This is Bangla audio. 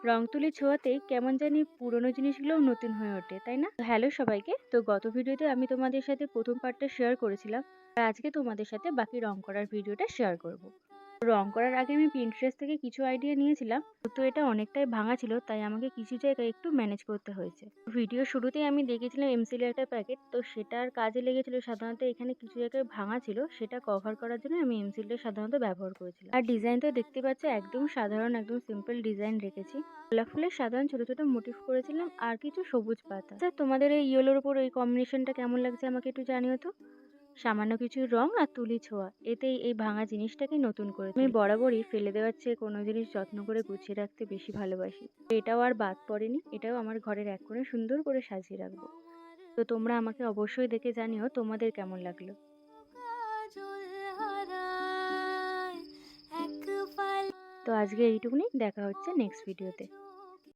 রং তুলি ছোঁয়াতেই কেমন জানি পুরোনো জিনিসগুলোও নতুন হয়ে ওঠে, তাই না? হ্যালো সবাইকে। তো গত ভিডিওতে আমি তোমাদের সাথে প্রথম পার্টটা শেয়ার করেছিলাম। আর আজকে তোমাদের সাথে বাকি রং করার ভিডিওটা শেয়ার করব। রং করার আগে আমি Pinterest থেকে কিছু আইডিয়া নিয়েছিলাম। তো এটা অনেকটাই ভাঙা ছিল, তাই আমাকে কিছু জায়গায় একটু ম্যানেজ করতে হয়েছে। ভিডিও শুরুতেই আমি দেখেছিলাম এমসিলের একটা প্যাকেট, তো সেটার কাজে লেগেছিল। সাধারণত এখানে কিছু জায়গায় ভাঙা ছিল, সেটা কভার করার জন্য আমি এমসিলটা সাধারণত ব্যবহার করেছিলাম। আর ডিজাইনটা দেখতে পাচ্ছ, একদম সাধারণ, একদম সিম্পল ডিজাইন রেখেছি। গোলাপ ফুলের সাধারণ ছোট ছোট মোটিভ করেছিলাম আর কিছু সবুজ পাতা। আচ্ছা, তোমাদের এই ইয়েলোর উপর এই কম্বিনেশনটা কেমন লাগছে আমাকে একটু জানিও তো। সামান্য কিছু রং আর তুলি ছোঁয়া, এতেই এই ভাঙা জিনিসটাকে নতুন করে আমি বরাবরই ফেলে দেওয়ার চেয়ে কোনো জিনিস যত্ন করে গুছিয়ে রাখতে বেশি ভালোবাসি। এটাও আর বাদ পড়েনি, এটাও আমার ঘরের এক কোণে সুন্দর করে সাজিয়ে রাখবো। তো তোমরা আমাকে অবশ্যই দেখে জানিও তোমাদের কেমন লাগলো। তো আজকে এইটুকুনি, দেখা হচ্ছে নেক্সট ভিডিওতে।